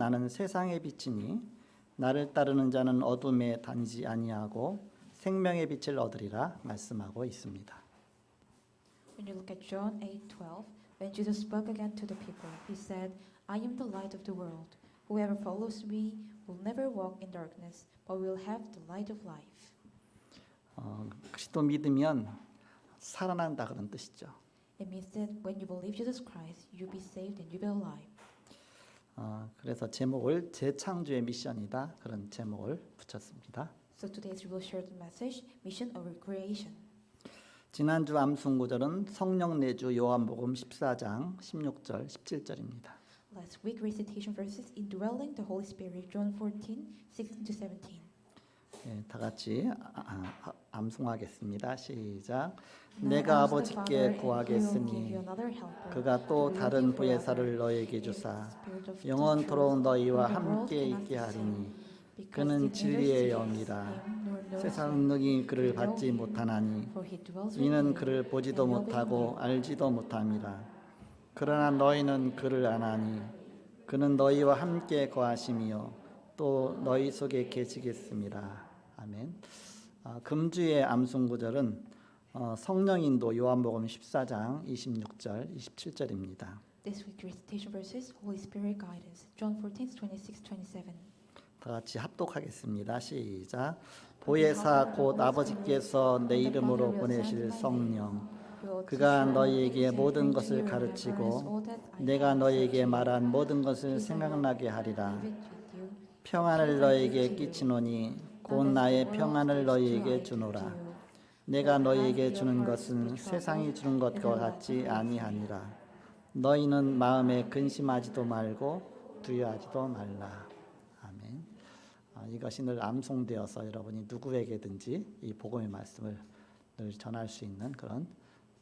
나는 세상의 빛이니 나를 따르는 자는 어둠에 다니지 아니하고 생명의 빛을 얻으리라 말씀하고 있습니다. When you look at John 8:12, when Jesus spoke again to the people, he said, "I am the light of the world. Whoever follows me will never walk in darkness, but will have the light of life." 그리스도 믿으면 살아난다 그런 뜻이죠. It means that when you believe Jesus Christ, you'll be saved and you'll be alive. 그래서 제목을 재창조의 미션이다 그런 제목을 붙였습니다. So today we will share the message, Mission of Recreation. 지난주 암송 구절은 성령 내주 요한복음 14장 16절 17절입니다. Last week recitation verses indwelling the Holy Spirit, John 14:16-17. 다 같이 암송하겠습니다. 시작. 내가 아버지께 구하겠으니 그가 또 다른 보혜사를 너에게 주사 영원토록 너희와 함께 있게 하리니 그는 진리의 영이라. 세상 능히 그를 받지 못하나니 이는 그를 보지도 못하고 알지도 못함이라. 그러나 너희는 그를 아나니 그는 너희와 함께 거하심이요 또 너희 속에 계시겠습니다. 아멘. 금주의 암송 구절은 성령인도 요한복음 14장 26절 27절입니다. This week recitation verses, Holy Spirit guidance, John 14:26-27. 다 같이 합독하겠습니다. 시작. 보혜사 곧 아버지께서 내 이름으로 보내실 성령 그가 너희에게 모든 것을 가르치고 내가 너희에게 말한 모든 것을 생각나게 하리라. 평안을 너희에게 끼치노니 곧 나의 평안을 너희에게 주노라. 내가 너희에게 주는 것은 세상이 주는 것과 같지 아니하니라. 너희는 마음에 근심하지도 말고 두려워하지도 말라. 아멘. 이것이 늘 암송되어서 여러분이 누구에게든지 이 복음의 말씀을 늘 전할 수 있는 그런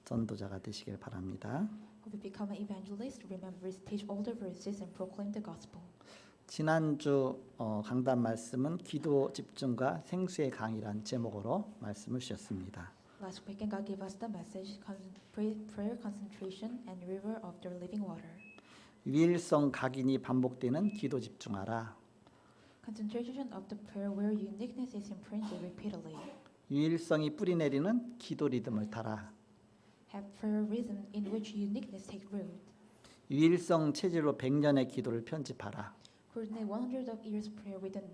전도자가 되시길 바랍니다. Who will become an evangelist, remember, teach all the verses and proclaim the gospel. 지난주 강단 말씀은 기도 집중과 생수의 강이란 제목으로 말씀을 주셨습니다. Last weekend, God gave us the message, prayer concentration and river of the living water. 유일성 각인이 반복되는 기도 집중하라. Concentration of the prayer where uniqueness is imprinted repeatedly. 유일성이 뿌리내리는 기도 리듬을 타라. Have prayer rhythm in which uniqueness take root. 유일성 체질로 100년의 기도를 편집하라. Coordinate 100 of years prayer with the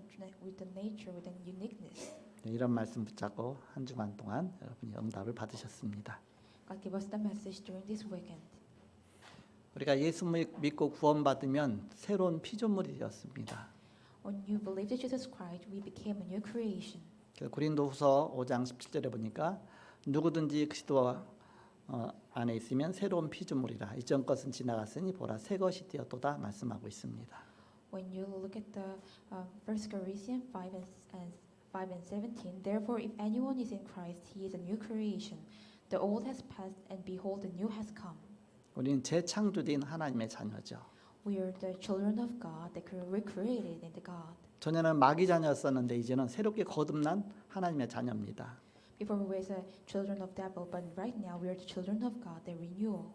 nature, with the uniqueness. 이런 말씀 붙잡고 한 주간 동안 여러분이 응답을 받으셨습니다. God gave us the message during this weekend. 우리가 예수 믿고 구원받으면 새로운 피조물이 되었습니다. When you believed in Jesus Christ, we became a new creation. 고린도후서 5장 17절에 보니까 누구든지 그리스도 안에 있으면 새로운 피조물이라. 이전 것은 지나갔으니 보라 새 것이 되었도다 말씀하고 있습니다. When you look at the 1 Corinthians 5 and 17, therefore if anyone is in Christ, he is a new creation. The old has passed, and behold, the new has come. 우리는 재창조된 하나님의 자녀죠. We are the children of God that were recreated in the God. 전에는 마귀 자녀였었는데 이제는 새롭게 거듭난 하나님의 자녀입니다. Before we were the children of devil, but right now we are the children of God, the renewal.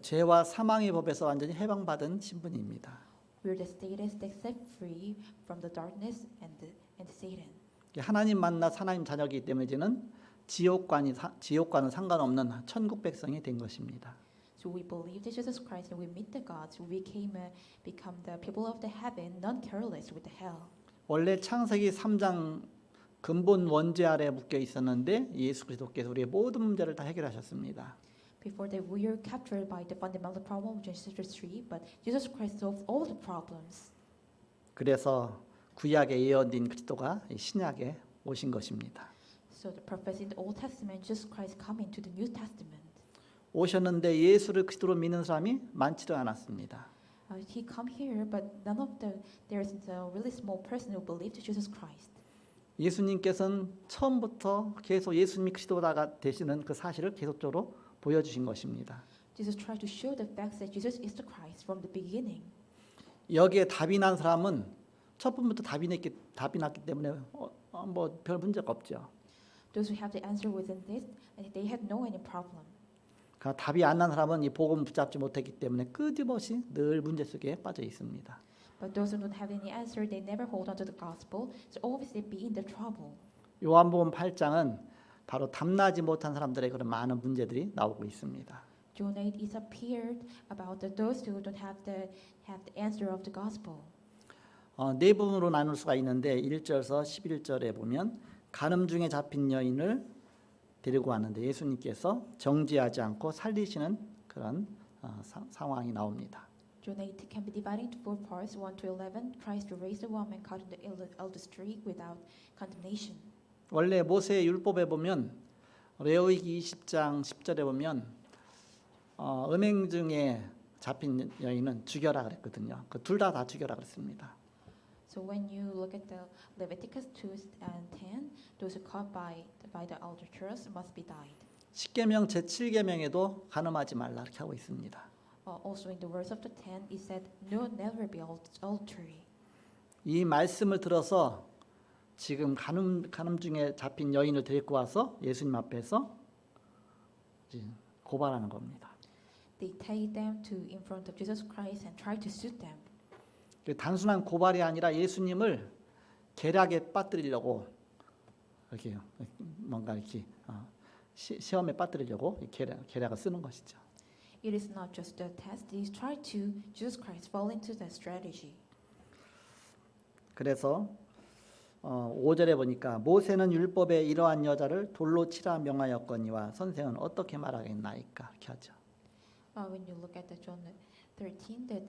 죄와 사망의 법에서 완전히 해방받은 신분입니다. We are the status that set free from the darkness and Satan. 하나님 만나 하나님 자녀이기 때문에 이제는 지옥과는 상관없는 천국 백성이 된 것입니다. So we believed in Jesus Christ and we meet the gods. We become the people of the heaven, not careless with the hell. 원래 창세기 3장 근본 원죄 아래 묶여 있었는데 예수 그리스도께서 우리의 모든 문제를 다 해결하셨습니다. Before that, we are captured by the fundamental problem of Genesis 3, but Jesus Christ solved all the problems. 그래서 구약에 예언된 그리스도가 신약에 오신 것입니다. So the prophets in the Old Testament, Jesus Christ come into the New Testament. 오셨는데 예수를 그리스도로 믿는 사람이 많지도 않았습니다. He come here, but there isn't a really small person who believed in Jesus Christ. 예수님께서는 처음부터 계속 예수님이 그리스도가 되시는 그 사실을 계속적으로 보여주신 것입니다. Jesus tried to show the fact that Jesus is the Christ from the beginning. 여기에 답이 난 사람은 첫 번부터 답이 났기 때문에 뭐 별 문제가 없죠. Those who have the answer within this, they had no any problem. 답이 안 난 사람은 이 복음 붙잡지 못했기 때문에 끊임없이 늘 문제 속에 빠져 있습니다. But those who don't have any answer, they never hold on to the gospel, so always they be in the trouble. 요한복음 8장은 바로 답나지 못한 사람들의 그런 많은 문제들이 나오고 있습니다. John 8 is appeared about those who don't have the answer of the gospel. 네 부분으로 나눌 수가 있는데 1절에서 11절에 보면 간음 중에 잡힌 여인을 데리고 왔는데 예수님께서 정죄하지 않고 살리시는 그런 상황이 나옵니다. John 8 can be divided into four parts, 1 to 11. Christ raised a woman caught in the adultery without condemnation. 원래 모세의 율법에 보면 레위기 20장 10절에 보면 음행 중에 잡힌 여인은 죽여라 그랬거든요. 그 둘 다 죽여라 그랬습니다. So when you look at the Leviticus 2 and 10, those who caught by the adulterers must be died. 십계명 제7계명에도 간음하지 말라 이렇게 하고 있습니다. Also in the verse of the 10, it said, "No, never be adultery." 이 말씀을 들어서 지금 간음 중에 잡힌 여인을 데리고 와서 예수님 앞에서 이제 고발하는 겁니다. They take them to in front of Jesus Christ and try to suit them. 단순한 고발이 아니라 예수님을 계략에 빠뜨리려고 이렇게 뭔가 이렇게 시험에 빠뜨리려고 계략을 쓰는 것이죠. It is not just a test; they try to Jesus Christ fall into that strategy. 그래서 5절에 보니까 모세는 율법에 이러한 여자를 돌로 치라 명하였거니와 선생은 어떻게 말하겠나이까 이렇게 하죠. When you look at the John 13, that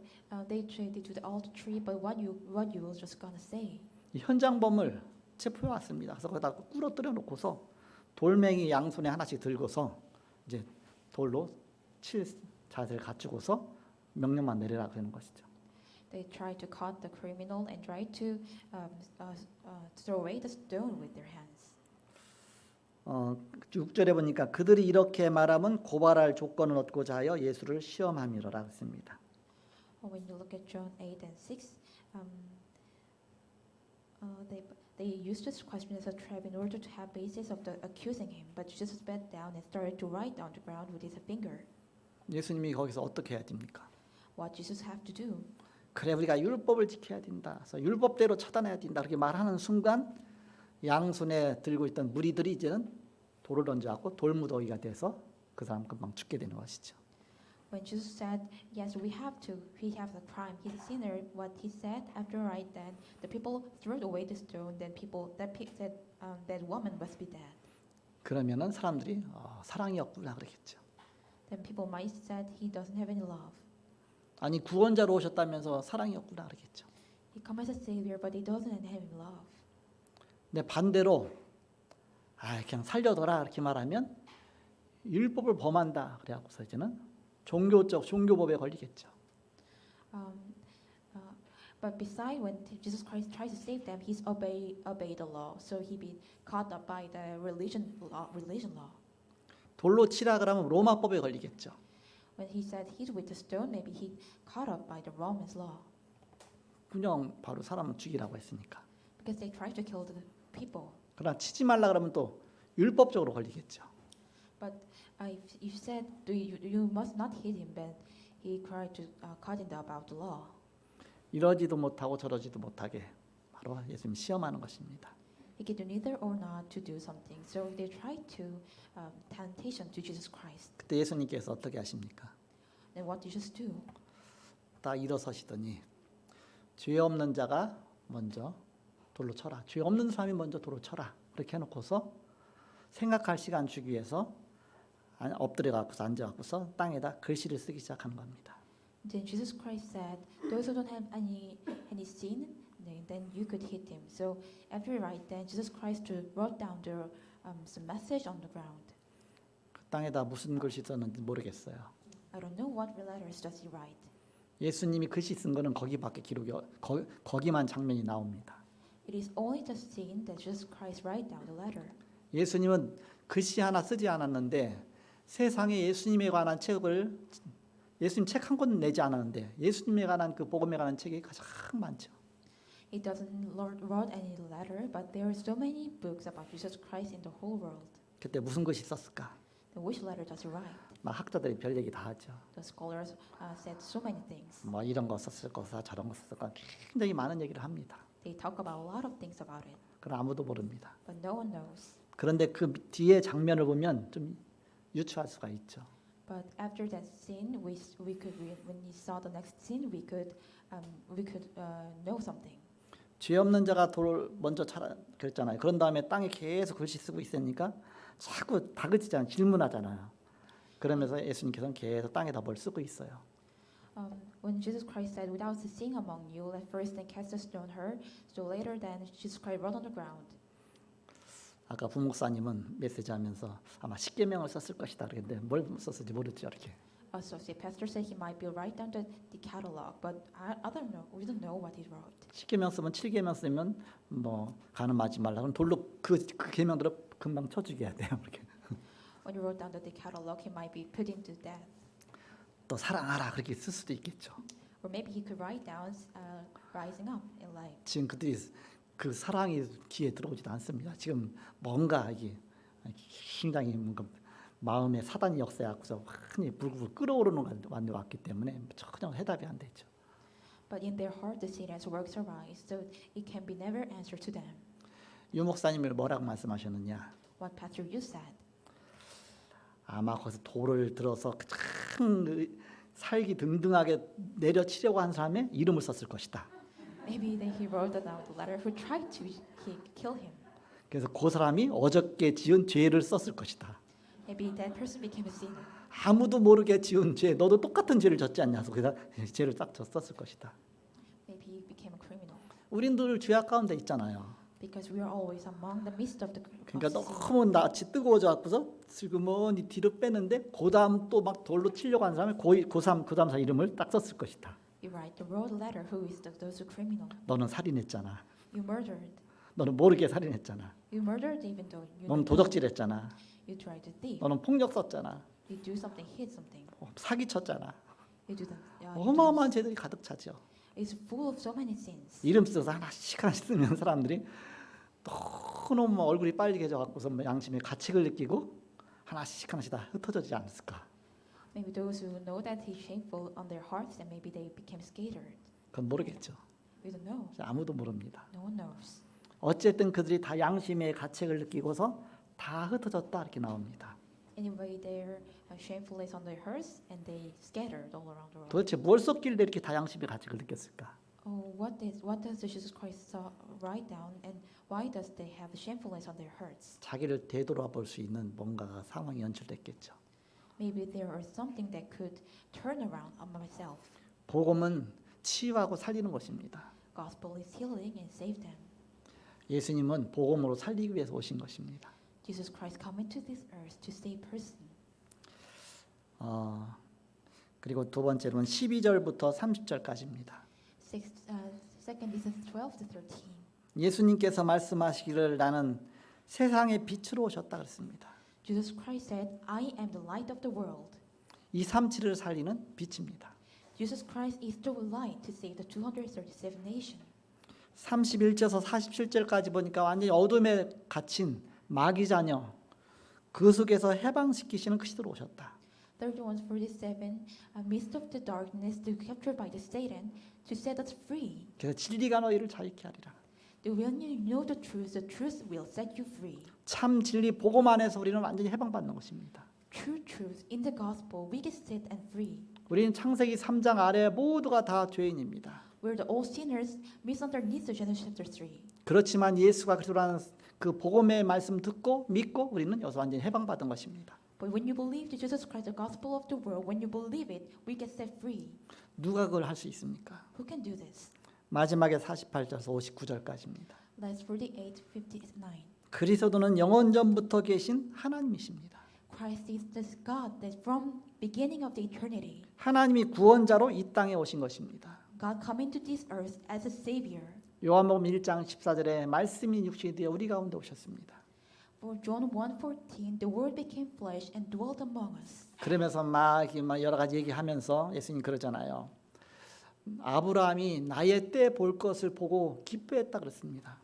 they do the adultery, but what you were just gonna say? 이 현장범을 체포해 왔습니다. 그래서 거기다 꿇어뜨려 놓고서 돌멩이 양손에 하나씩 들고서 이제 돌로 칠 자세를 갖추고서 명령만 내리라 그러는 것이죠. They try to cut the criminal and try to throw away the stone with their hands. 6절에 보니까 그들이 이렇게 말하면 고발할 조건을 얻고자 하여 예수를 시험함이로라 했습니다. When you look at John 8 and 6, they used this question as a trap in order to have basis of the accusing him. But Jesus bent down and started to write down the ground with his finger. 예수님이 거기서 어떻게 해야 됩니까? What Jesus have to do? 그래 우리가 율법을 지켜야 된다. 그래서 율법대로 처단해야 된다. 그렇게 말하는 순간 양손에 들고 있던 무리들이 이제는 돌을 던져갖고 돌무더기가 돼서 그 사람 금방 죽게 되는 것이죠. When Jesus said, "Yes, we have the crime. He's a sinner." What he said after right then, the people threw away the stone. Then that woman must be dead. 그러면은 사람들이 사랑이 없구나 그러겠죠. Then people might said he doesn't have any love. 아니 구원자로 오셨다면서 사랑이 없구나 그러겠죠. He comes as a savior, but he doesn't have any love. 근데 반대로 그냥 살려둬라 이렇게 말하면 율법을 범한다 그래갖고서 이제는 종교법에 걸리겠죠. But beside when Jesus Christ tries to save them, he's obey the law, so he be caught up by the religion law. 돌로 치라 그러면 로마법에 걸리겠죠. When he said hit with the stone, maybe he caught up by the Romans law. 그냥 바로 사람을 죽이라고 했으니까. Because they tried to kill the people. 그러나 치지 말라 그러면 또 율법적으로 걸리겠죠. But if you said you must not hit him, then he tried to cut him about the law. 이러지도 못하고 저러지도 못하게 바로 예수님 시험하는 것입니다. He can do neither or not to do something. So they tried to temptation to Jesus Christ. 그때 예수님께서 어떻게 하십니까? Then what did Jesus do? 딱 일어서시더니 죄 없는 자가 먼저 돌로 쳐라. 죄 없는 사람이 먼저 돌로 쳐라. 그렇게 해놓고서 생각할 시간 주기 위해서 엎드려 갖고서 앉아 갖고서 땅에다 글씨를 쓰기 시작하는 겁니다. Then Jesus Christ said, "Those who don't have any sin, then you could hit him." So after right, then Jesus Christ wrote down some message on the ground. 그 땅에다 무슨 글씨 썼는지 모르겠어요. I don't know what letters does he write. 예수님이 글씨 쓴 거는 거기밖에 기록이 거기만 장면이 나옵니다. It is only the scene that Jesus Christ write down the letter. 예수님은 글씨 하나 쓰지 않았는데 세상에 예수님에 관한 책을 예수님 책 한 권 내지 않았는데 예수님에 관한 그 복음에 관한 책이 가장 많죠. He doesn't wrote any letter, but there are so many books about Jesus Christ in the whole world. 그때 무슨 글씨 썼을까? which letter does he write? 막 학자들이 별 얘기 다 하죠. The scholars said so many things. 뭐 이런 거 썼을 거사 저런 거 썼을 거 굉장히 많은 얘기를 합니다. They talk about a lot of things about it, 그럼 아무도 모릅니다. but no one knows. 그런데 그 뒤에 장면을 보면 좀 유추할 수가 있죠. But after that scene, when we saw the next scene, we could know something. 죄 없는 자가 돌을 먼저 차라 그랬잖아요. 그런 다음에 땅에 계속 글씨 쓰고 있으니까 자꾸 다그치잖아요. 질문하잖아요. 그러면서 예수님께서는 계속 땅에다 뭘 쓰고 있어요. When Jesus Christ said, "Without seeing among you, let first then cast a stone her," so later then Jesus Christ wrote on the ground. 아까 부목사님은 메시지하면서 아마 십계명을 썼을 것이다 그랬는데 뭘 썼을지 모르죠 이렇게. Associate pastor said he might be write down the decalogue, but I don't know. We don't know what he wrote. 십계명 쓰면 칠계명 쓰면 뭐 가늠하지 말라 그럼 돌로 그 계명들을 금방 쳐 죽여야 돼요 이렇게. When he wrote down the decalogue, he might be put into death. 또 사랑하라 그렇게 쓸 수도 있겠죠. Or maybe he could write down rising up in life. 지금 그들이 그 사랑이 귀에 들어오지도 않습니다. 지금 뭔가 이게 굉장히 뭔가 마음에 사단이 역사하고서 흔히 불구불 끓어오르는 완전 왔기 때문에 전혀 해답이 안 되죠. But in their heart, the Satan's works arise, so it can be never answered to them. 유 목사님이 뭐라고 말씀하셨느냐? What pastor you said? 아마 거기서 돌을 들어서 참 살기 등등하게 내려치려고 한 사람의 이름을 썼을 것이다. Maybe then he wrote down the letter who tried to kill him. 그래서 그 사람이 어저께 지은 죄를 썼을 것이다. Maybe that person became a sinner. 아무도 모르게 지은 죄, 너도 똑같은 죄를 졌지 않냐서 그래서 죄를 딱 썼을 것이다. Maybe he became a criminal. 우린 늘 죄악 가운데 있잖아요. Because we are always among the midst of the 그러니까 of sin. 너무 낯이 뜨거워져 갖고서 슬그머니 뒤로 빼는데 그다음 또 막 돌로 치려고 하는 사람이 그 사람 이름을 딱 썼을 것이다. You write the wrote letter. Who is those who criminal? 너는 살인했잖아. You murdered. 너는 모르게 살인했잖아. You murdered even though you. 너는 도적질했잖아. You tried to thief. 너는 폭력 썼잖아. You do something, hit something. 사기쳤잖아. You do that. 어마어마한 죄들이 가득 차죠. It's full of so many sins. 이름 써서 하나씩 쓰면 사람들이 너무 얼굴이 빨개져 갖고서 양심의 가책을 느끼고 하나씩 다 흩어지지 않았을까? Maybe those who know that he's shameful on their hearts, and maybe they became scattered. 그건 모르겠죠. We don't know. 아무도 모릅니다. No one knows. 어쨌든 그들이 다 양심의 가책을 느끼고서 다 흩어졌다 이렇게 나옵니다. Anyway, their shamefulness on their hearts, and they scattered all around the world. 도대체 뭘 썼길래 이렇게 다 양심의 가책을 느꼈을까? Oh, what does Jesus Christ write down, and why does they have shamefulness on their hearts? 자기를 되돌아볼 수 있는 뭔가가 상황이 연출됐겠죠. Maybe there is something that could turn around on myself. 복음은 치유하고 살리는 것입니다. Gospel is healing and save them. 예수님은 복음으로 살리기 위해서 오신 것입니다. Jesus Christ come into this earth to save person. 그리고 두 번째로는 12절부터 30절까지입니다. Second is 12 to 13. 예수님께서 말씀하시기를 나는 세상의 빛으로 오셨다 그랬습니다. Jesus Christ said, "I am the light of the world." 237을 살리는 빛입니다. Jesus Christ is the light to save the 237 nation. 31절에서 47절까지 보니까 완전히 어둠에 갇힌 마귀 자녀 그 속에서 해방시키시는 그리스도로 오셨다. 31:47, midst of the darkness, to captured by the Satan, to set us free. 그래서 진리가 너희를 자유케 하리라. When you know the truth will set you free. 참 진리 복음 안에서 우리는 완전히 해방받는 것입니다. True truth in the gospel, we get set and free. 우리는 창세기 3장 아래 모두가 다 죄인입니다. We're the all sinners, meets underneath the Genesis chapter 3. 그렇지만 예수가 그리스도라는 그 복음의 말씀 듣고 믿고 우리는 여기서 완전히 해방받은 것입니다. But when you believe to Jesus Christ, the gospel of the world, when you believe it, we get set free. 누가 그걸 할 수 있습니까? Who can do this? 마지막에 48절에서 59절까지입니다. That's 48, 59. 그리스도는 영원 전부터 계신 하나님이십니다. Christ is the God that from beginning of the eternity, 하나님이 구원자로 이 땅에 오신 것입니다. God come into this earth as a savior. 요한복음 1장 14절에 말씀이 육신이 되어 우리 가운데 오셨습니다. For John 1:14, the word became flesh and dwelt among us. 그러면서 막 여러 가지 얘기하면서 예수님 그러잖아요. 아브라함이 나의 때 볼 것을 보고 기뻐했다 그랬습니다.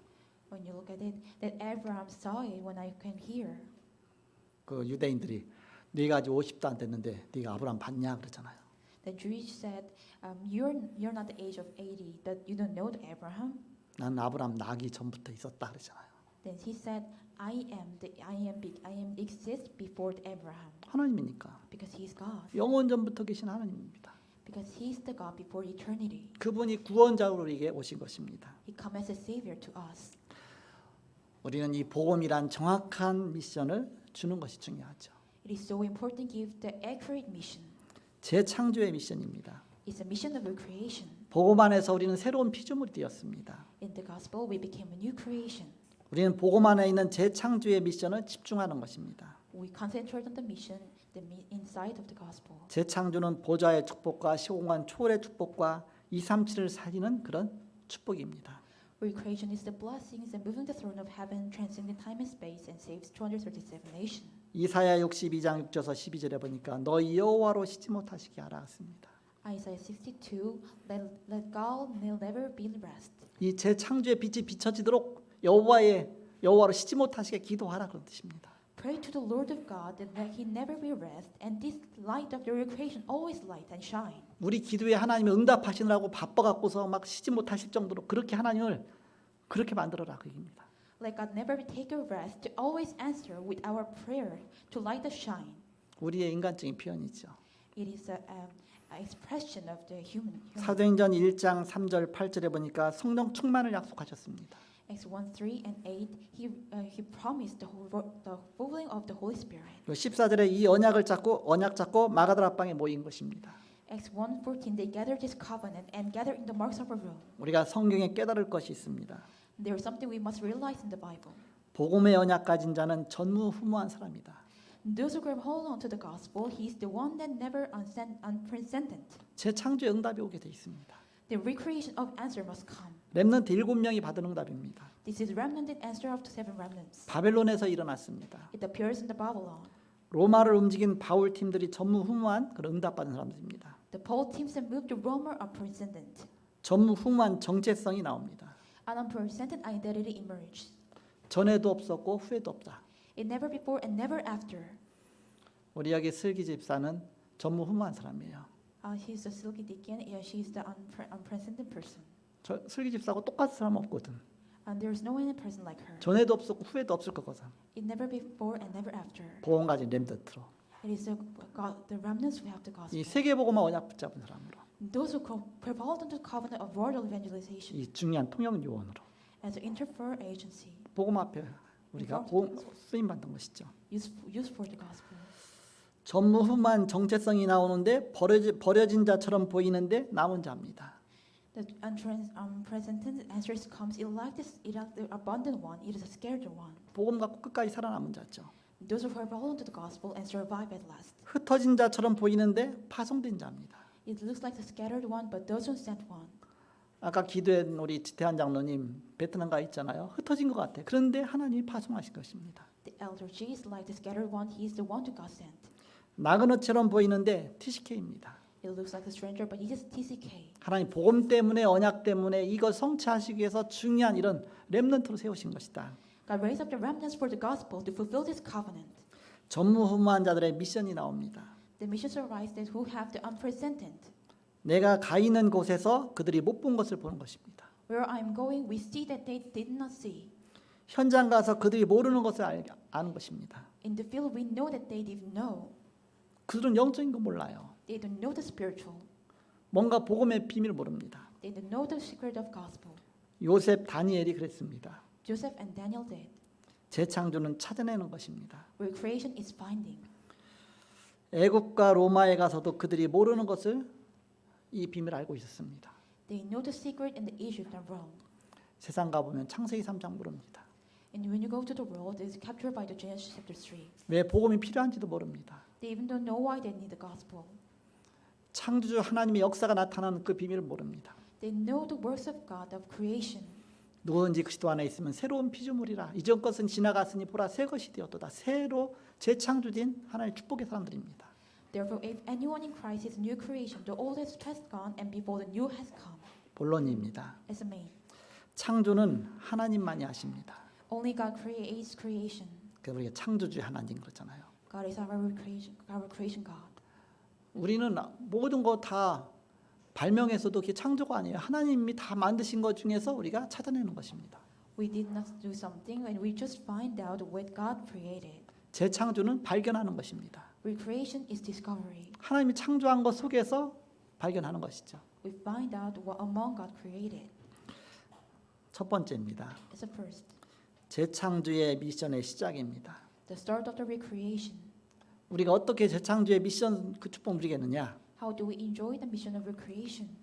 When you look at it, that Abraham saw it when I came here. 그 유대인들이 네가 아직 50도 안 됐는데 네가 아브라함 봤냐 그러잖아요. The Jews said, you're not the age of 80, that you don't know the Abraham. 난 아브라함 나기 전부터 있었다 그러잖아요. Then he said, I am exist before the Abraham, 하나님이니까. because he is God, 영원 전부터 계신 하나님입니다. because he is the God before eternity. 그분이 구원자로 우리에게 오신 것입니다. He come as a savior to us. 우리는 이 복음이란 정확한 미션을 주는 것이 중요하죠. It is so important to give the accurate mission. 재창조의 미션입니다. It's a mission of recreation. 복음 안에서 우리는 새로운 피조물이 되었습니다. In the gospel, we became a new creation. 우리는 복음 안에 있는 재창조의 미션을 집중하는 것입니다. We concentrate on the mission, inside of the gospel. 재창조는 보좌의 축복과 시공간 초월의 축복과 237을 살리는 그런 축복입니다. Recreation is the blessings and moving the throne of heaven, transcending time and space, and saves 237 nations. 이사야 62장 6절에서 12절에 보니까 너희 여호와로 쉬지 못하시게 하라 했습니다. Isaiah 62, let God never be rest. 이 재창조의 빛이 비춰지도록 여호와로 쉬지 못하시게 기도하라 그런 뜻입니다. Pray to the Lord of God that He never will rest, and this light of your creation always light and shine. 우리 기도에 하나님이 응답하시느라고 바빠 갖고서 막 쉬지 못하실 정도로 그렇게 하나님을 그렇게 만들어라 그 얘기입니다. Let God never take a rest to always answer with our prayer to light the shine. 우리의 인간적인 표현이죠. It is a expression of the human. 사도행전 1장 3절 8절에 보니까 성령 충만을 약속하셨습니다. Acts 1:3 and 8, he promised the fulfilling of the Holy Spirit. 14절에 이 언약 잡고 마가다라 방에 모인 것입니다. Acts 1:14, they gathered this covenant and gathered in the marks of a room. 우리가 성경에 깨달을 것이 있습니다. There is something we must realize in the Bible. 복음의 언약 가진 자는 전무후무한 사람이다. Those who grab hold onto the gospel, he is the one that never unprecedented. 재창조의 응답이 오게 돼 있습니다. The recreation of answer must come. 렘넌트 7명이 받은 응답입니다. This is remnanted answer of the 7 remnants. 바벨론에서 일어났습니다. It appears in the Babylon. 로마를 움직인 바울 팀들이 전무후무한 그런 응답받은 사람들입니다. The Paul teams that moved the Romer unprecedented. 전무후무한 정체성이 나옵니다. An unprecedented identity emerged. 전에도 없었고 후에도 없다. It never before and never after. 우리 여기 슬기 집사는 전무후무한 사람이에요. He's a silky deacon. Yeah, she's the unprecedented person. 저 슬기 집사하고 똑같은 사람 없거든. And there is no any person like her. 전에도 없었고 후에도 없을 거거든. It never before and never after. 복음 가진 렘넌트로. It is the remnants who have the gospel. 이 세계 복음만 언약 붙잡은 사람으로. Those who prevailed under the covenant of world evangelization 이 중요한 통역 요원으로. as an interfer agency 복음 앞에 우리가 쓰임 받는 것이죠. used for the gospel. 전무후무한 정체성이 나오는데 버려진 자처럼 보이는데 남은 자입니다. The unprecedented answers comes. It like the abundant one. It is a scared one. 복음 갖고 끝까지 살아남은 자죠. Those who prevailed under the gospel and survive at last. 흩어진 자처럼 보이는데 파송된 자입니다. It looks like the scattered one, but those who sent one. 아까 기도한 우리 지태한 장로님 베트남 가 있잖아요. 흩어진 것 같아. 그런데 하나님이 파송하신 것입니다. The elder G is like the scattered one. He is the one who God sent. 나그네처럼 보이는데 TCK입니다. It looks like a stranger, but he is TCK. 하나님 복음 때문에 언약 때문에 이걸 성취하시기 위해서 중요한 이런 렘넌트로 세우신 것이다. God raised up the remnants for the gospel to fulfill this covenant. 전무후무한 자들의 미션이 나옵니다. The missions arise that who have the unprecedented. 내가 가 있는 곳에서 그들이 못 본 것을 보는 것입니다. Where I am going, we see that they did not see. 현장 가서 그들이 모르는 것을 아는 것입니다. In the field, we know that they didn't know. 그들은 영적인 거 몰라요. They don't know the spiritual. 뭔가 복음의 비밀을 모릅니다. They don't know the secret of gospel. 요셉, 다니엘이 그랬습니다. Joseph and Daniel did. 재창조는 찾아내는 것입니다. Recreation is finding. 애굽과 로마에 가서도 그들이 모르는 것을 이 비밀을 알고 있었습니다. They know the secret in the Egypt and Rome. 세상 가보면 창세기 3장 모릅니다. And when you go to the world, it is captured by the Genesis chapter 3. 왜 복음이 필요한지도 모릅니다. They even don't know why they need the gospel. 창조주 하나님의 역사가 나타나는 그 비밀을 모릅니다. They know the works of God of creation. 누구든지 그리스도 안에 있으면 새로운 피조물이라 이전 것은 지나갔으니 보라 새 것이 되었도다. 새로 재창조된 하나님의 축복의 사람들입니다. Therefore, if anyone in Christ is a new creation, the old has passed gone, and behold, the new has come. 본론입니다. As a main, 창조는 하나님만이 하십니다. only God creates creation. 그래서 우리가 창조주의 하나님 그렇잖아요. God is our creation God. 우리는 모든 거 다 발명해서도 그게 창조가 아니에요. 하나님이 다 만드신 것 중에서 우리가 찾아내는 것입니다. We did not do something and we just find out what God created. 재창조는 발견하는 것입니다. Recreation is discovery. 하나님이 창조한 것 속에서 발견하는 것이죠. We find out what among God created. 첫 번째입니다. It's the first. 재창조의 미션의 시작입니다. The start of the recreation. 우리가 어떻게 재창조의 미션 그 축복 누리겠느냐? How do we enjoy the mission of recreation?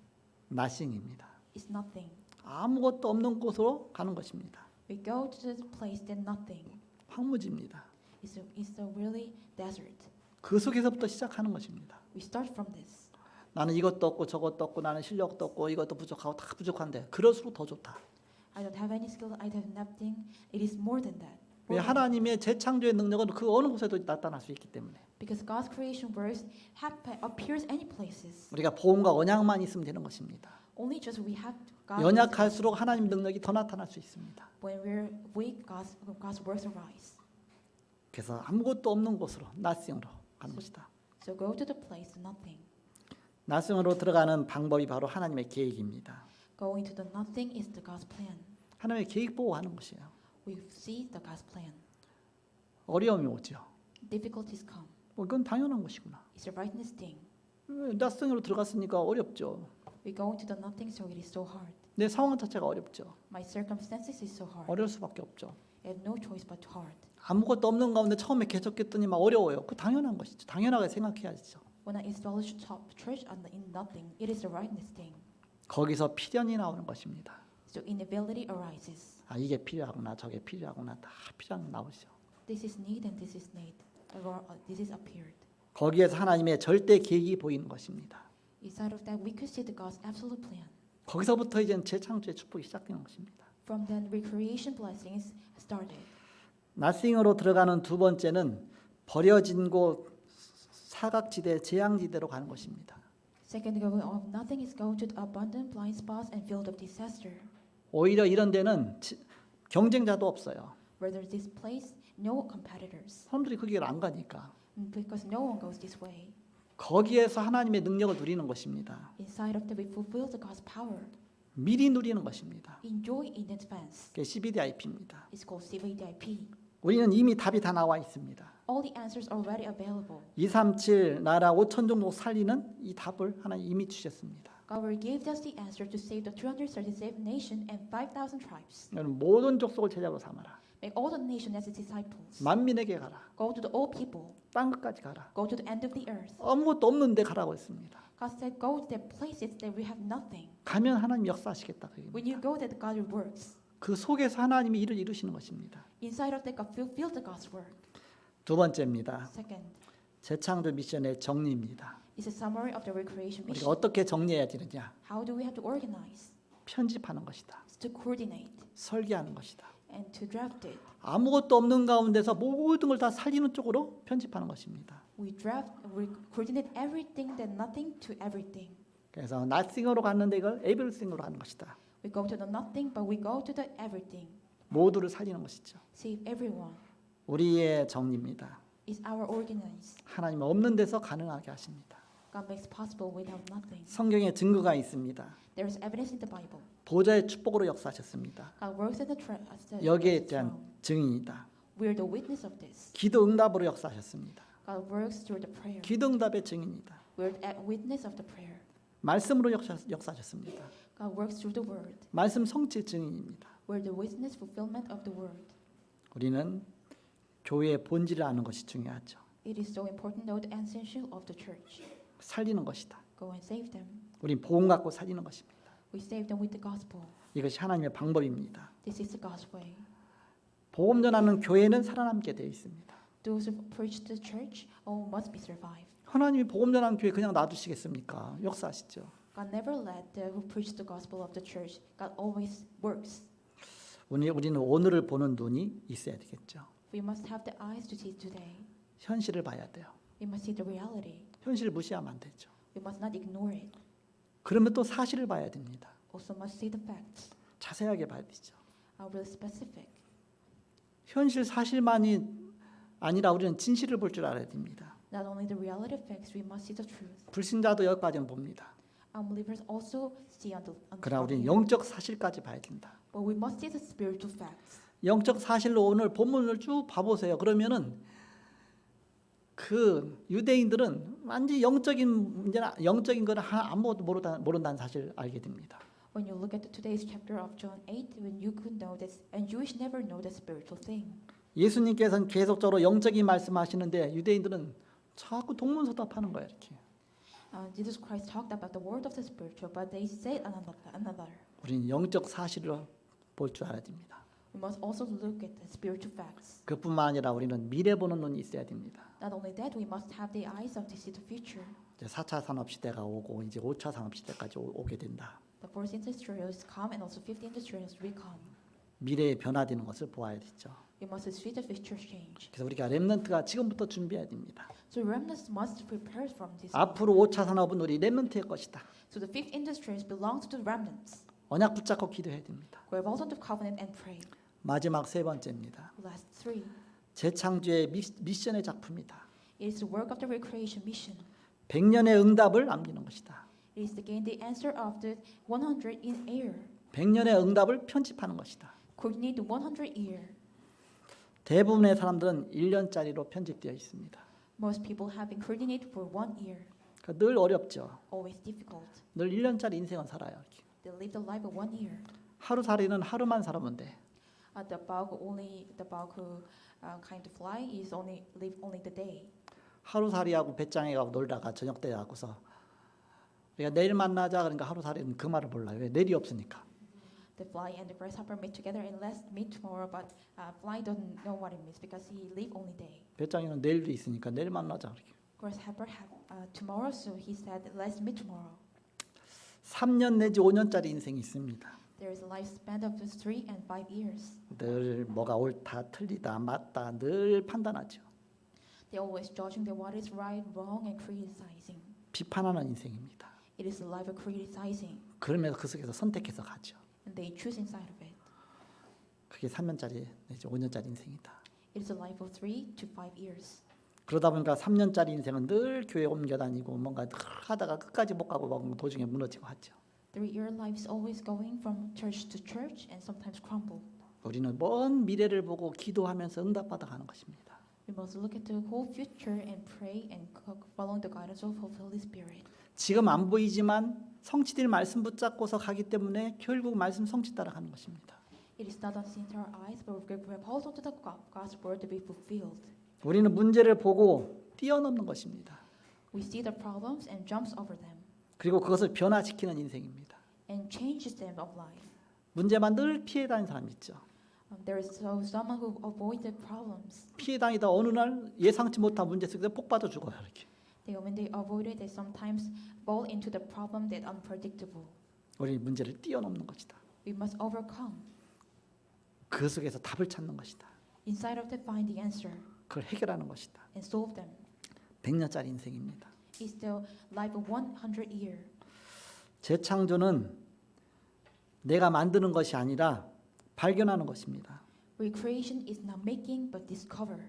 나싱입니다. It's nothing. 아무것도 없는 곳으로 가는 것입니다. We go to the place that nothing. 황무지입니다. It's a really desert. 그 속에서부터 시작하는 것입니다. We start from this. 나는 이것도 없고 저것도 없고 나는 실력도 없고 이것도 부족하고 다 부족한데 그럴수록 더 좋다. I don't have any skill. I have nothing. It is more than that. 왜 하나님의 재창조의 능력은 그 어느 곳에도 나타날 수 있기 때문에 Because God's creation works appears any places. 우리가 복음과 언약만 있으면 되는 것입니다. Only just we have God. 연약할수록 하나님 능력이 더 나타날 수 있습니다. When we're weak, God's works arise. 그래서 아무것도 없는 곳으로 나싱으로 가는 것이다. So go to the place nothing. 나싱으로 들어가는 방법이 바로 하나님의 계획입니다. Going to the nothing is the God's plan. 하나님의 계획 보고 하는 것이에요. We see the God's plan. 어려움이 오죠. Difficulties come. 이건 당연한 것이구나. It's a rightness thing. 나싱으로 들어갔으니까 어렵죠. We go into the nothing, so it is so hard. 내 상황 자체가 어렵죠. My circumstances is so hard. 어려울 수밖에 없죠. I have no choice but hard. 아무것도 없는 가운데 처음에 개척했더니 막 어려워요. 그 당연한 것이죠. 당연하게 생각해야죠. When I establish church in nothing, it is the rightness thing. 거기서 필연이 나오는 것입니다. So inability arises. 아 이게 필요하구나 저게 필요하구나 다 필요한 나오죠. This is need and this is need. This is appeared. 거기에서 하나님의 절대 계획이 보이는 것입니다. Inside of that, we could see the God's absolute plan. 거기서부터 이제 재창조의 축복이 시작되는 것입니다. From then, recreation blessings started. 나싱으로 들어가는 두 번째는 버려진 곳 사각지대 재앙지대로 가는 것입니다. Second, going of nothing is going to the abundant blind spots and field of disaster. 오히려 이런 데는 경쟁자도 없어요. Where there's this place, no competitors. 사람들이 그 길을 안 가니까 Because no one goes this way. 거기에서 하나님의 능력을 누리는 것입니다. Inside of that, we fulfill the God's power. 미리 누리는 것입니다. Enjoy in advance. 그게 CBDIP입니다. It's called CVDIP. 우리는 이미 답이 다 나와 있습니다. All the answers are already available. 237 나라 5천 종족 살리는 이 답을 하나님 이미 주셨습니다. God will give us the answer to save the 337 nation and 5,000 tribes. 여러분 모든 족속을 제자로 삼아라. Make all the nation as its disciples. 만민에게 가라. Go to the all people. 땅 끝까지 가라. Go to the end of the earth. 아무것도 없는데 가라고 했습니다. God said, go to the places that we have nothing. 가면 하나님 역사하시겠다. When you go there, God works. 그 속에서 하나님이 일을 이루시는 것입니다. Inside of that, God fulfill the God's work. 두 번째입니다. Second, 재창조 미션의 정리입니다. is a summary of the recreation 우리가 mission. 어떻게 정리해야 되느냐? How do we have to organize? 편집하는 것이다. It's to coordinate 설계하는 것이다. and to draft it. 아무것도 없는 가운데서 모든 걸 다 살리는 쪽으로 편집하는 것입니다. We coordinate everything that nothing to everything. 그래서 nothing으로 갔는데 이걸 everything으로 하는 것이다. We go to the nothing, but we go to the everything. 모두를 살리는 것이죠. Save everyone. 우리의 정리입니다. It's our organize. 하나님 없는 데서 가능하게 하십니다. God makes possible without nothing. 성경에 증거가 있습니다. There is evidence in the Bible. 보좌의 축복으로 역사하셨습니다. God works at 여기에 the 대한 throne. 증인이다. We are the witness of this. 기도 응답으로 역사하셨습니다. God works through the prayer. 기도 응답의 증인이다. We are the witness of the prayer. 말씀으로 역사하셨습니다. God works through the word. 말씀 성취 증인입니다. We are the witness fulfillment of the word. 우리는 교회의 본질을 아는 것이 중요하죠. It is so important to know the essential of the church. 살리는 것이다. Go and save them. 우린 복음 갖고 살리는 것입니다. We save them with the gospel. 이것이 하나님의 방법입니다. This is the God's way. 복음 전하는 교회는 살아남게 되어 있습니다. Those who preach the church all must be survived. 하나님이 복음 전하는 교회 그냥 놔두시겠습니까? 역사하시죠. God never let the who preach the gospel of the church. God always works. 우리는 오늘을 보는 눈이 있어야 되겠죠. We must have the eyes to see today. 현실을 봐야 돼요. We must see the reality. 현실을 무시하면 안 되죠. We must not ignore it. 그러면 또 사실을 봐야 됩니다. Also must see the facts. 자세하게 봐야 되죠. Are really specific. 현실 사실만이 아니라 우리는 진실을 볼 줄 알아야 됩니다. Not only the reality of facts, we must see the truth. 불신자도 여기까지는 봅니다. Unbelievers also see on the 그러나 우리는 here. 영적 사실까지 봐야 된다. But we must see the spiritual facts. 영적 사실로 오늘 본문을 쭉 봐보세요. 그러면은 그 유대인들은 완전히 영적인 문제나 영적인 거는 아무것도 모른다는 사실을 알게 됩니다. When you look at today's chapter of John 8, when you could know this, and Jewish never know the spiritual thing. 예수님께서는 계속적으로 영적인 말씀하시는데 유대인들은 자꾸 동문서답하는 거예요. 이렇게. Jesus Christ talked about the word of the spiritual, but they said another. 우리는 영적 사실을 볼 줄 알아야 됩니다. We must also look at the spiritual facts. 그뿐만 아니라 우리는 미래 보는 눈이 있어야 됩니다. Not only that, we must have the eyes of to see the future. 이제 4차 산업 시대가 오고 이제 5차 산업 시대까지 오게 된다. The fourth industrial has come, and also fifth industrial has come. 미래에 변화되는 것을 보아야 되죠. We must see the future change. 그래서 우리가 렘넌트가 지금부터 준비해야 됩니다. So remnants must prepare from this. 앞으로 5차 산업은 우리 렘넌트의 것이다. So the fifth industry belongs to the remnants. 언약 붙잡고 기도해야 됩니다. Grab hold of the covenant and pray. 마지막 세 번째입니다. Last three. 재창조의 미션의 작품이다. It is the work of the recreation mission. 100년의 응답을 남기는 것이다. It is to gain the answer of the 100 in air. 100년의 응답을 편집하는 것이다. Coordinate the 100 year. 대부분의 사람들은 1년짜리로 편집되어 있습니다. Most people have been coordinated for 1 year. 그러니까 늘 어렵죠. Always difficult. 늘 1년짜리 인생을 살아요. 이렇게. They live the life of 1 year. 하루살이는 하루만 살면 돼. The bug who kind of fly is only live only the day. 하루살이하고 배짱이 가고 놀다가 저녁 때 하고서 우리가 내일 만나자 그러니까 하루살이는 그 말을 몰라요. 왜? 내일이 없으니까. The fly and the grasshopper meet together and let's meet tomorrow, but fly doesn't know what it means because he live only day. 배짱이는 내일도 있으니까 내일 만나자 그렇게. Grasshopper have tomorrow, so he said let's meet tomorrow. 3년 내지 5년짜리 인생이 있습니다. There is a lifespan of 3 and 5 years. 늘 뭐가 옳다, 틀리다, 맞다 늘 판단하죠. They always judging the what is right, wrong, and criticizing. 비판하는 인생입니다. It is a life of criticizing, 그러면서 그 속에서 선택해서 가죠. and they choose inside of it. 그게 3년짜리 내지 5년짜리 인생이다. It is a life of 3 to 5 years. 그러다 보니까 3년짜리 인생은 늘 교회 옮겨 다니고 뭔가 늘 하다가 끝까지 못 가고 막 도중에 무너지고 하죠. 3-year life is always going from church to church and sometimes crumble. 우리는 먼 미래를 보고 기도하면서 응답받아 가는 것입니다. We must look at the whole future and pray and following the guidance of Holy Spirit. 지금 안 보이지만 성취될 말씀 붙잡고서 가기 때문에 결국 말씀 성취 따라가는 것입니다. It is not unseen to our eyes, but we grab hold onto the God's word to be fulfilled. 우리는 문제를 보고 뛰어넘는 것입니다. We see the problems and jumps over them 그리고 그것을 변화시키는 인생입니다. and changes them of life. 문제만 늘 피해 다니는 사람 있죠. There is someone who avoid the problems. 피해 다니다 어느 날 예상치 못한 문제 속에서 폭 빠져 죽어요. 이렇게. When they avoid it, they sometimes fall into the problem that unpredictable. 우리 문제를 뛰어넘는 것이다. We must overcome. 그 속에서 답을 찾는 것이다. Inside of them, find the answer 그걸 해결하는 것이다. and solve them. 100년짜리 인생입니다. It's the life of 100 year. 재창조는 내가 만드는 것이 아니라 발견하는 것입니다. Recreation is not making but discover.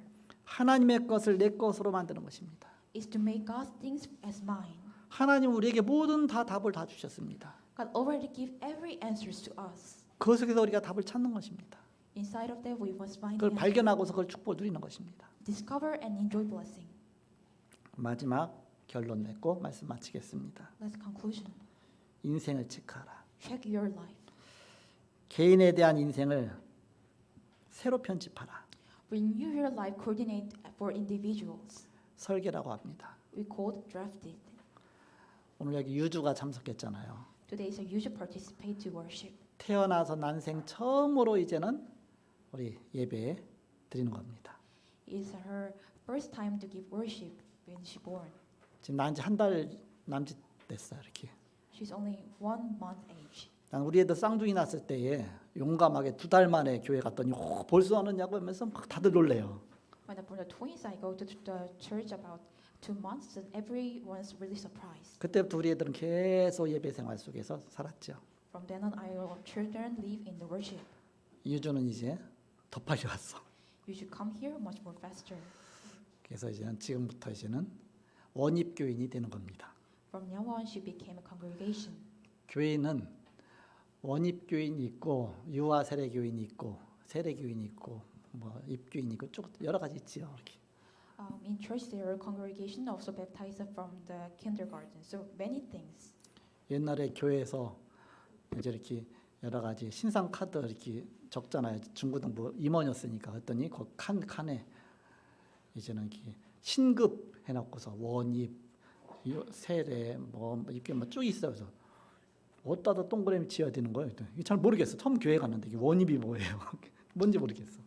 하나님의 것을 내 것으로 만드는 것입니다. Is to make God's things as mine. 하나님 우리에게 모든 다 답을 다 주셨습니다. God already give every answers to us. 그 속에서 우리가 답을 찾는 것입니다. Inside of that, we must find 그걸 the answer. 발견하고서 그걸 축복을 누리는 것입니다. Discover and enjoy blessing. 마지막 결론 맺고 말씀 마치겠습니다. Let's conclusion. 인생을 체크하라. Check your life. 개인에 대한 인생을 새로 편집하라. Renew your life. Coordinate for individuals. 설계라고 합니다. We called drafted. 오늘 여기 유주가 참석했잖아요. Today is a usual participate to worship. 태어나서 난생 처음으로 이제는 우리 예배 드리는 겁니다. It is her first time to give worship when she born. 지금 난 지 한 달 남짓 됐어요. 이렇게. She's only 1 month age. 난 우리 애들 쌍둥이 났을 때에 용감하게 2달 만에 교회 갔더니 벌써 하느냐고 하면서 막 다들 놀래요. When I born the twins, I go to the church about 2 months, and everyone's really surprised. 그때부터 우리 애들은 계속 예배 생활 속에서 살았죠. From then on, our children live in the worship. 유주는 이제 더 빨리 왔어. You should come here much more faster. 그래서 이제는 지금부터 이제는 원입 교인이 되는 겁니다. From now on, she became a congregation. 교인은 원입 교인이 있고 유아 세례 교인이 있고 세례 교인이 있고 뭐 입교인이 있고 쭉 여러 가지 있지요. 이렇게. In church, there are congregation also baptized from the kindergarten. So many things. 옛날에 교회에서 이제 이렇게 여러 가지 신상 카드 이렇게 적잖아요. 중고등부 임원이었으니까 그랬더니 그 칸에 이제는 이렇게 신급 해놓고서 원입, 세례, 뭐 이렇게 쭉 있어요. 그래서 어디다가 동그라미 지어야 되는 거예요. 이게 잘 모르겠어. 처음 교회 갔는데 이게 원입이 뭐예요? 뭔지 모르겠어.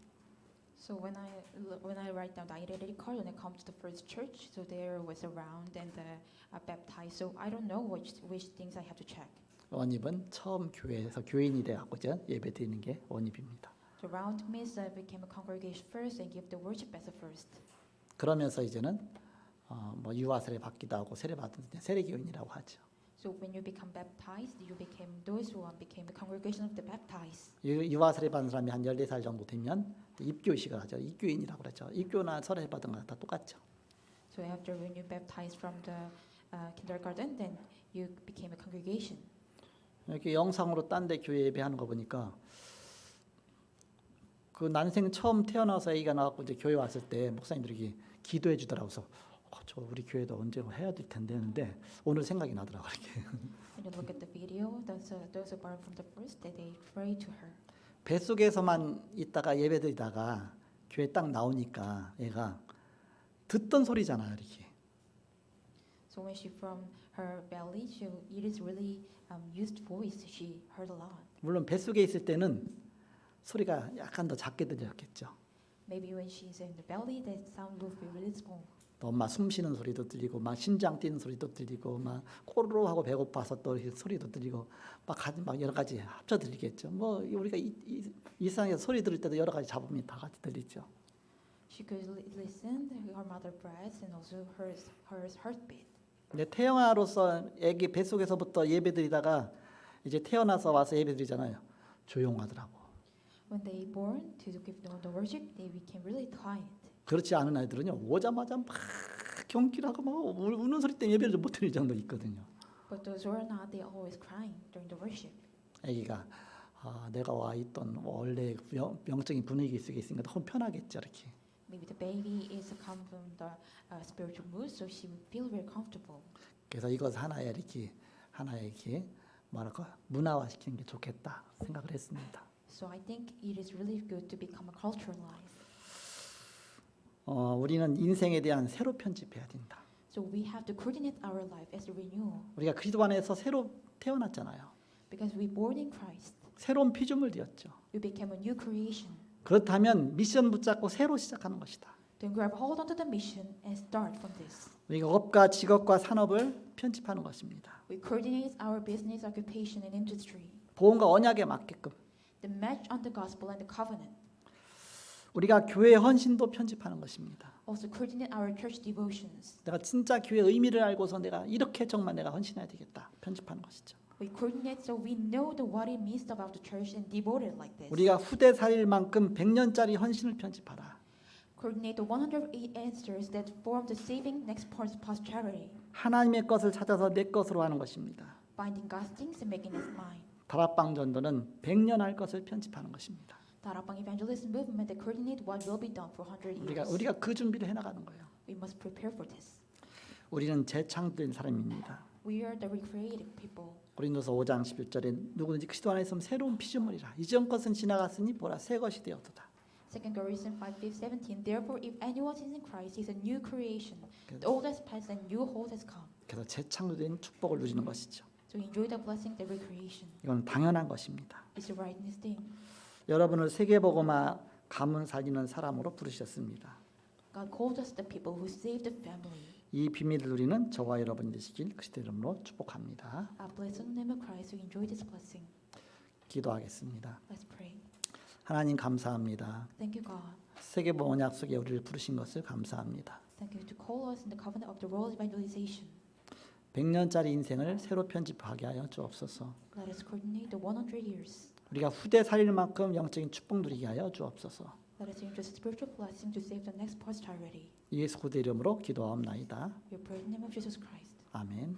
So when I write down the identity card when I come to the first church, so there was a round and baptized. So I don't know which things I have to check. 원입은 처음 교회에서 교인이 돼갖고죠 예배 드리는 게 원입입니다. The round means I became a congregation first and give the worship as a first. 그러면서 이제는 뭐 유아 세례 받기도 하고 세례 받은 세례 교인이라고 하죠. So when you become baptized, you became those who became the congregation of the baptized. 유아 세례 받은 사람이 한 14살 정도 되면 입교식을 하죠. 입교인이라고 그러죠. 입교나 세례 받은 거랑 다 똑같죠. So after when you baptized from the kindergarten, then you became a congregation. 이렇게 영상으로 딴 데 교회 예배하는 거 보니까 그 난생 처음 태어나서 아기가 나왔고 이제 교회 왔을 때 목사님들이 기도해 주더라고요. 그래서 저 우리 교회도 언제 해야 될 텐데 했는데 오늘 생각이 나더라고요. 이렇게. When you look at the video, those who born from the first, they pray to her. 뱃속에서만 있다가 예배드리다가 교회 딱 나오니까 얘가 듣던 소리잖아요. 이렇게. So when she from her belly, it is really used voice. She heard a lot. 물론 뱃속에 있을 때는 소리가 약간 더 작게 들렸겠죠. Maybe when she's in the belly, that sound will be really small. 또 엄마 숨 쉬는 소리도 들리고 막 심장 뛰는 소리도 들리고 막 꼬르르 하고 배고파서 또 소리도 들리고 막 여러 가지 합쳐 들리겠죠. 뭐 우리가 일상에서 소리 들을 때도 여러 가지 잡음이 다 같이 들리죠. She could listen to her mother breath and also her heartbeat. 근데 태영아로서 아기 뱃속에서부터 예배드리다가 이제 태어나서 와서 예배드리잖아요. 조용하더라고. When they born to give the worship, they became really quiet. 그렇지 않은 아이들은요 오자마자 막 경기하고 막 우는 소리 때문에 예배를 못 드릴 정도 있거든요. But those who are not, they always crying during the worship. 아기가 내가 와 있던 원래 영적인 분위기 속에 있으니까 너무 편하겠죠 이렇게. Maybe the baby is come from the spiritual mood, so she will feel very comfortable. 그래서 이것 하나에 이렇게 뭐랄까 문화화시키는 게 좋겠다 생각을 했습니다. So I think it is really good to become a culturalized. 우리는 인생에 대한 새로 편집해야 된다. So we have to coordinate our life as a renewal. 우리가 그리스도 안에서 새로 태어났잖아요. Because we born in Christ, 새로운 피조물이었죠. we became a new creation. 그렇다면 미션 붙잡고 새로 시작하는 것이다. Then grab hold onto the mission and start from this. 우리가 업과 직업과 산업을 편집하는 것입니다. We coordinate our business, occupation, and industry. 복음과 언약에 맞게끔 The match on the gospel and the covenant. 우리가 교회의 헌신도 편집하는 것입니다. Also coordinate our church devotions. 내가 진짜 교회의 의미를 알고서 내가 이렇게 정말 내가 헌신해야 되겠다. 편집하는 것이죠. We coordinate so we know what it means about the church and devote it like this. 우리가 후대 살릴 만큼 100년짜리 헌신을 편집하라. Coordinate the 108 answers that form the saving next posterity. 하나님의 것을 찾아서 내 것으로 하는 것입니다. Finding God's things and making us mine. 다락방 전도는 100년 할 것을 편집하는 것입니다. Darapang evangelism movement that coordinate what will be done for 100 years. 우리가 그 준비를 해 나가는 거예요. We must prepare for this. 우리는 재창조된 사람입니다. We are the recreated people. 고린도서 5장 11절에 누구든지 그리스도 안에 있으면 새로운 피조물이라. 이전 것은 지나갔으니 보라 새 것이 되었도다. 2 Corinthians 5:17. Therefore, if anyone is in Christ, he is a new creation. The old has passed and new whole has come. 그래서 재창조된 축복을 누리는 것이죠. So enjoy the blessing, the recreation. 이건 당연한 것입니다. It's the rightness thing. 여러분을 세계복음화 가문 살리는 사람으로 부르셨습니다. God called us the people who save the family. 이 비밀을 누리는 저와 여러분 되시길 그리스도 이름으로 축복합니다. I bless in the name of Christ. We enjoy this blessing. 기도하겠습니다. Let's pray. 하나님 감사합니다. Thank you, God. 세계복음 언약 속에 우리를 부르신 것을 감사합니다. Thank you to call us in the covenant of the world evangelization. 100년짜리 인생을 새로 편집하게 하여 주옵소서. Let us coordinate the 100 years. 우리가 후대 살릴 만큼 영적인 축복 누리게 하여 주옵소서. Let us use spiritual blessing to save the next posterity. 예수 그리스도 이름으로 기도하옵나이다. We pray in the name of Jesus Christ. 아멘.